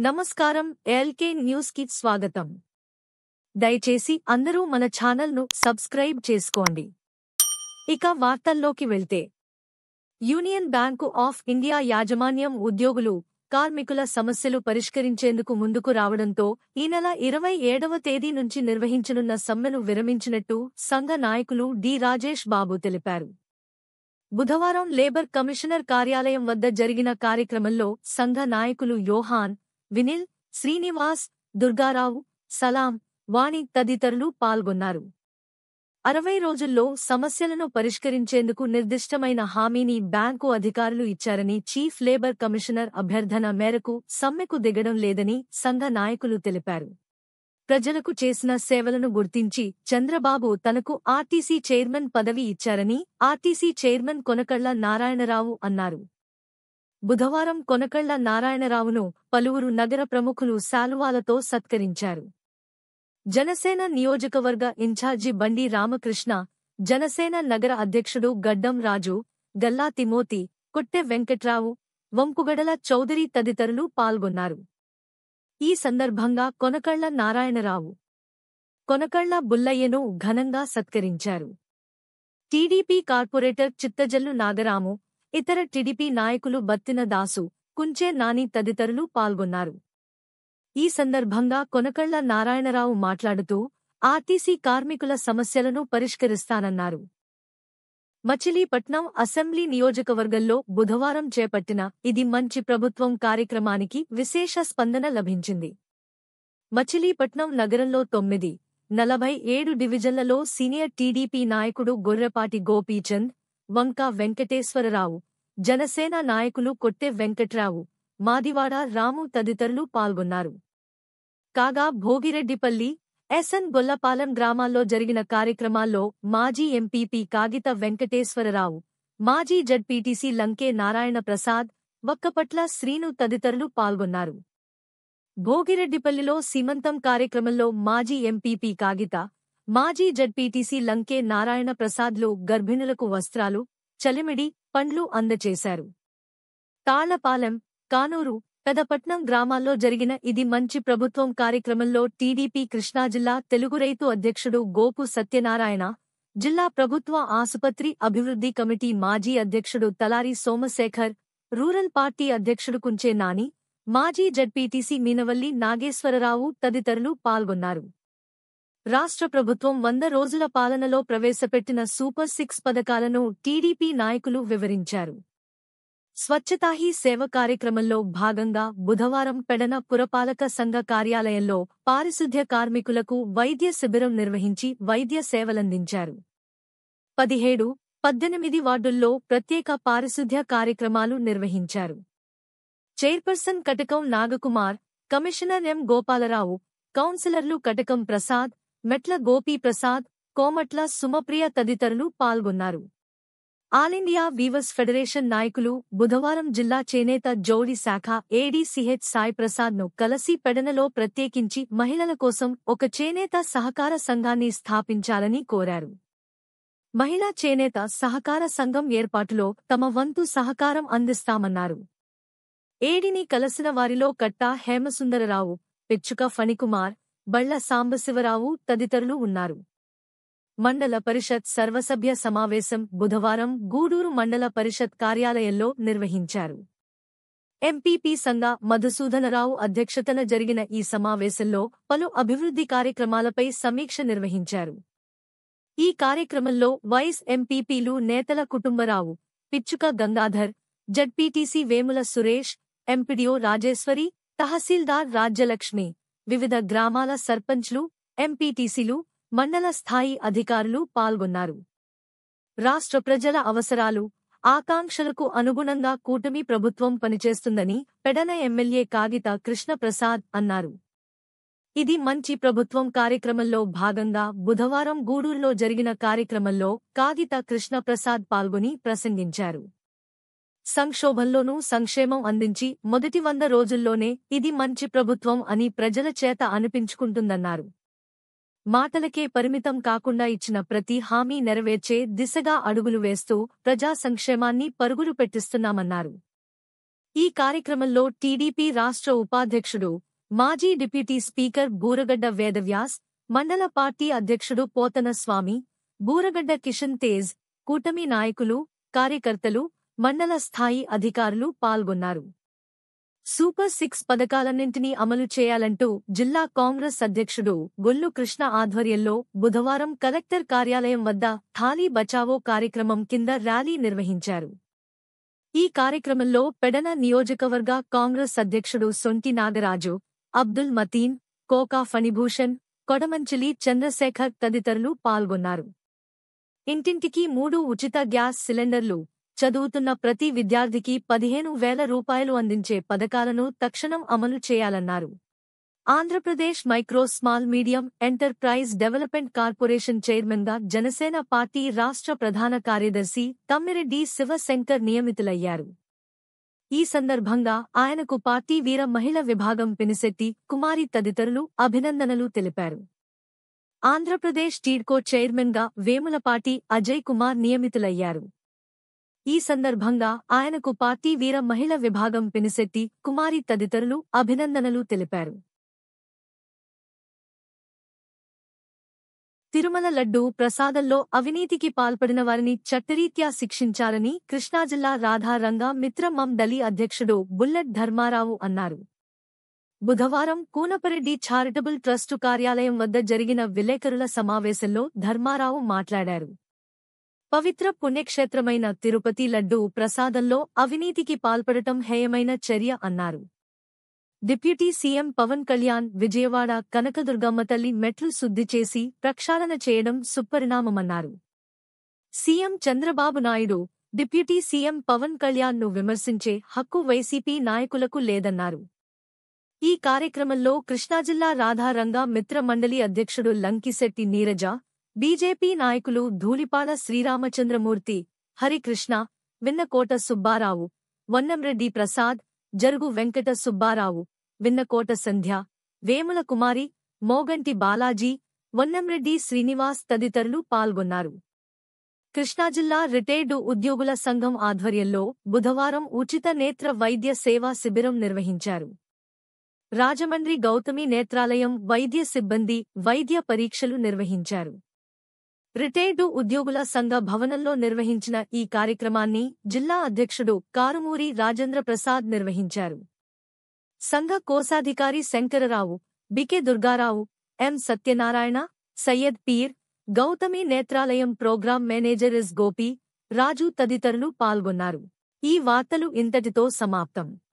నమస్కారం. LK news కి స్వాగతం. దయచేసి అందరూ మన ఛానల్ను సబ్స్క్రైబ్ చేసుకోండి. ఇక వార్తల్లోకి వెళ్తే, యూనియన్ బ్యాంకు ఆఫ్ ఇండియా యాజమాన్యం ఉద్యోగులు, కార్మికుల సమస్యలు పరిష్కరించేందుకు ముందుకు రావడంతో ఈ నెల 27వ తేదీ నుంచి నిర్వహించనున్న సమ్మెను విరమించినట్టు సంఘ నాయకులు డి. రాజేష్ బాబు తెలిపారు. బుధవారం లేబర్ కమిషనర్ కార్యాలయం వద్ద జరిగిన కార్యక్రమంలో సంఘ నాయకులు యోహాన్, వినిల్, శ్రీనివాస్, దుర్గారావు, సలాం, వాణి తదితరులు పాల్గొన్నారు. 60 రోజుల్లో సమస్యలను పరిష్కరించేందుకు నిర్దిష్టమైన హామీని బ్యాంకు అధికారులు ఇచ్చారని చీఫ్ లేబర్ కమిషనర్ అభ్యర్థన మేరకు సమ్మెకు దిగడం లేదని సంఘ నాయకులు తెలిపారు. ప్రజలకు చేసిన సేవలను గుర్తించి చంద్రబాబు తనకు ఆర్టీసీ చైర్మన్ పదవి ఇచ్చారని ఆర్టీసీ చైర్మన్ కొనకళ్ల నారాయణరావు అన్నారు. బుధవారం కొనకళ్ల నారాయణరావును పలువురు నగర ప్రముఖులు శాలువాలతో సత్కరించారు. జనసేన నియోజకవర్గ ఇన్ఛార్జి బండి రామకృష్ణ, జనసేన నగర అధ్యక్షుడు గడ్డం రాజు, గల్లా తిమోతి, కొట్టె వెంకట్రావు, వంపుగడల చౌదరి తదితరులు పాల్గొన్నారు. ఈ సందర్భంగా కొనకళ్ల నారాయణరావు, కొనకళ్ల బుల్లయ్యను ఘనంగా సత్కరించారు. టీడీపీ కార్పొరేటర్ చిత్తజల్లు నాగరాము, ఇతర టీడీపీ నాయకులు బత్తిన దాసు, కుంచే నాని తదితరులు పాల్గొన్నారు. ఈ సందర్భంగా కొనకళ్ల నారాయణరావు మాట్లాడుతూ ఆర్టీసీ కార్మికుల సమస్యలను పరిష్కరిస్తానన్నారు. మచిలీపట్నం అసెంబ్లీ నియోజకవర్గంలో బుధవారం చేపట్టిన ఇది మంచి ప్రభుత్వం కార్యక్రమానికి విశేష స్పందన లభించింది. మచిలీపట్నం నగరంలో 947 డివిజన్లలో సీనియర్ టీడీపీ నాయకుడు గొర్రెపాటి గోపీచంద్, వంకా వెంకటేశ్వరరావు, జనసేన నాయకులు కొట్టె వెంకట్రావు, మాదివాడ రాము తదితరులు పాల్గొన్నారు. కాగా భోగిరెడ్డిపల్లి, ఎస్ఎన్ గొల్లపాలెం గ్రామాల్లో జరిగిన కార్యక్రమాల్లో మాజీ ఎంపీపీ కాగిత వెంకటేశ్వరరావు, మాజీ జడ్పీటీసీ లంకే నారాయణ ప్రసాద్, వక్కపట్ల శ్రీను తదితరులు పాల్గొన్నారు. భోగిరెడ్డిపల్లిలో సీమంతం కార్యక్రమంలో మాజీ ఎంపీపీ కాగిత, మాజీ జడ్పీటీసీ లంకే నారాయణ ప్రసాద్లు గర్భిణులకు వస్త్రాలు, చలిమిడి, పండ్లు అందజేశారు. తాళ్లపాలెం, కానూరు, పెదపట్నం గ్రామాల్లో జరిగిన ఇది మంచి ప్రభుత్వం కార్యక్రమంలో టీడీపీ కృష్ణా జిల్లా తెలుగు రైతు అధ్యక్షుడు గోపు సత్యనారాయణ, జిల్లా ప్రభుత్వ ఆసుపత్రి అభివృద్ధి కమిటీ మాజీ అధ్యక్షుడు తలారి సోమశేఖర్, రూరల్ పార్టీ అధ్యక్షుడు కుంచే నాని, మాజీ జడ్పీటీసీ మీనవల్లి నాగేశ్వరరావు తదితరులు పాల్గొన్నారు. రాష్ట్ర ప్రభుత్వం 100 రోజుల పాలనలో ప్రవేశపెట్టిన సూపర్ 6 పథకాలను టీడీపీ నాయకులు వివరించారు. స్వచ్ఛతా హీ సేవ కార్యక్రమంలో భాగంగా బుధవారం పెడన పురపాలక సంఘ కార్యాలయంలో పారిశుద్ధ్య కార్మికులకు వైద్య శిబిరం నిర్వహించి వైద్య సేవలందించారు. 17, 18 వార్డుల్లో ప్రత్యేక పారిశుద్ధ్య కార్యక్రమాలు నిర్వహించారు. చైర్పర్సన్ కటకం నాగకుమార్, కమిషనర్ ఎం. గోపాలరావు, కౌన్సిలర్లు కటకం ప్రసాద్, మెట్ల గోపీ ప్రసాద్, కోమట్ల సుమప్రియ తదితరులు పాల్గొన్నారు. ఆలిండియా వీవర్స్ ఫెడరేషన్ నాయకులు బుధవారం జిల్లా చేనేత జోడి శాఖ ఏడీ సిహెచ్ సాయి ప్రసాద్ను కలసి పెడనలో ప్రత్యేకించి మహిళల కోసం ఒక చేనేత సహకార సంఘాన్ని స్థాపించాలని కోరారు. మహిళా చేనేత సహకార సంఘం ఏర్పాటులో తమ వంతు సహకారం అందిస్తామన్నారు. ఏడిని కలసిన వారిలో కట్టా హేమసుందరరావు, పిచ్చుక ఫణికుమార్, బళ్ల సాంబశివరావు తదితరులు ఉన్నారు. మండల పరిషత్ సర్వసభ్య సమావేశం బుధవారం గూడూరు మండల పరిషత్ కార్యాలయంలో నిర్వహించారు. ఎంపీపీ సంగ మధుసూదనరావు అధ్యక్షతన జరిగిన ఈ సమావేశంలో పలు అభివృద్ధి కార్యక్రమాలపై సమీక్ష నిర్వహించారు. ఈ కార్యక్రమంలో వైస్ ఎంపీపీలు నేతల కుటుంబరావు, పిచ్చుక గంగాధర్, జడ్పీటీసీ వేముల సురేష్, ఎంపీడీఓ రాజేశ్వరి, తహసీల్దార్ రాజ్యలక్ష్మి, వివిధ గ్రామాల సర్పంచ్లు, ఎంపీటీసీలు, మండల స్థాయి అధికారులు పాల్గొన్నారు. రాష్ట్ర ప్రజల అవసరాలు, ఆకాంక్షలకు అనుగుణంగా కూటమి ప్రభుత్వం పనిచేస్తుందని పెడన ఎమ్మెల్యే కాగిత కృష్ణప్రసాద్ అన్నారు. ఇది మంచి ప్రభుత్వం కార్యక్రమంలో భాగంగా బుధవారం గూడూరులో జరిగిన కార్యక్రమంలో కాగిత కృష్ణప్రసాద్ పాల్గొని ప్రసంగించారు. సంక్షోభంలోనూ సంక్షేమం అందించి మొదటి 100 రోజుల్లోనే ఇది మంచి ప్రభుత్వం అని ప్రజల చేత అనిపించుకుంటుందన్నారు. మాటలకే పరిమితం కాకుండా ఇచ్చిన ప్రతి హామీ నెరవేర్చే దిశగా అడుగులు వేస్తూ ప్రజా సంక్షేమాన్ని పరుగులు పెట్టిస్తున్నామన్నారు. ఈ కార్యక్రమంలో టీడీపీ రాష్ట్ర ఉపాధ్యక్షుడు, మాజీ డిప్యూటీ స్పీకర్ బూరగడ్డ వేదవ్యాస్, మండల పార్టీ అధ్యక్షుడు పోతన స్వామి, బూరగడ్డ కిషన్ తేజ్, కూటమి నాయకులు, కార్యకర్తలు, మండల స్థాయి అధికారులు పాల్గొన్నారు. సూపర్ సిక్స్ పథకాలన్నింటినీ అమలు చేయాలంటూ జిల్లా కాంగ్రెస్ అధ్యక్షుడు గొల్లు కృష్ణ ఆధ్వర్యంలో బుధవారం కలెక్టర్ కార్యాలయం వద్ద థాలీ బచావో కార్యక్రమం కింద ర్యాలీ నిర్వహించారు. ఈ కార్యక్రమంలో పెడన నియోజకవర్గ కాంగ్రెస్ అధ్యక్షుడు సొంటి నాగరాజు, అబ్దుల్ మతీన్, కోకా ఫణిభూషణ్, కొడమంచిలి చంద్రశేఖర్ తదితరులు పాల్గొన్నారు. ఇంటింటికి 3 ఉచిత గ్యాస్ సిలిండర్లు, చదువుతున్న ప్రతి విద్యార్థికి 15,000 రూపాయలు అందించే పథకాలను తక్షణం అమలు చేయాలన్నారు. Andhra Pradesh micro small medium enterprise development corporation చైర్మన్గా జనసేన పార్టీ రాష్ట్ర ప్రధాన కార్యదర్శి తమ్మిరెడ్డి శివశంకర్ నియమితులయ్యారు. ఈ సందర్భంగా ఆయనకు పార్టీ వీర మహిళ విభాగం పినిశెట్టి కుమారి తదితరులు అభినందనలు తెలిపారు. ఆంధ్రప్రదేశ్ టీడ్కో చైర్మన్గా వేములపాటి అజయ్ కుమార్ నియమితులయ్యారు. ఈ సందర్భంగా ఆయనకు పార్టీ వీర మహిళ విభాగం పినిశెట్టి కుమారి తదితరులు అభినందనలు తెలిపారు. తిరుమల లడ్డూ ప్రసాదంలో అవినీతికి పాల్పడిన వారిని చట్టరీత్యా శిక్షించాలని కృష్ణా జిల్లా రాధారంగ మిత్ర మండలి అధ్యక్షుడు బుల్లెట్ ధర్మారావు అన్నారు. బుధవారం కూనపరెడ్డి చారిటబుల్ ట్రస్టు కార్యాలయం వద్ద జరిగిన విలేకరుల సమావేశంలో ధర్మారావు మాట్లాడారు. పవిత్ర పుణ్యక్షేత్రమైన తిరుపతి లడ్డూ ప్రసాదంలో అవినీతికి పాల్పడటం హేయమైన చర్య అన్నారు. డిప్యూటీ సీఎం పవన్ కళ్యాణ్ విజయవాడ కనకదుర్గమ్మ తల్లి మెట్లు శుద్ధి చేసి ప్రక్షాళన చేయడం సుపరిణామమన్నారు. CM Chandrababu Naidu, deputy CM Pawan కళ్యాణ్ను విమర్శించే హక్కు వైసీపీ నాయకులకు లేదన్నారు. ఈ కార్యక్రమంలో కృష్ణాజిల్లా రాధారంగ మిత్ర మండలి అధ్యక్షుడు లంకిశెట్టి నీరజ, బీజేపీ నాయకులు ధూళిపాల శ్రీరామచంద్రమూర్తి, హరికృష్ణ, విన్నకోట సుబ్బారావు, వన్నంరెడ్డి ప్రసాద్, జరుగు వెంకట సుబ్బారావు, విన్నకోట సంధ్య, వేముల కుమారి, మోగంటి బాలాజీ, వన్నంరెడ్డి శ్రీనివాస్ తదితరులు పాల్గొన్నారు. కృష్ణాజిల్లా రిటైర్డు ఉద్యోగుల సంఘం ఆధ్వర్యంలో బుధవారం ఉచిత నేత్ర వైద్య సేవా శిబిరం నిర్వహించారు. రాజమండ్రి గౌతమి నేత్రాలయం వైద్య సిబ్బంది వైద్య పరీక్షలు నిర్వహించారు. రిటైర్డు ఉద్యోగుల సంఘ భవనంలో నిర్వహించిన ఈ కార్యక్రమాన్ని జిల్లా అధ్యక్షుడు కారుమూరి రాజేంద్ర ప్రసాద్ నిర్వహించారు. సంఘ కోశాధికారి శంకరరావు, బికే దుర్గారావు, ఎం Satyanarayana, Syed peer, Gautami Netralayam programme manager yes Gopi, రాజు తదితరులు పాల్గొన్నారు. ఈ వార్తలు ఇంతటితో సమాప్తం.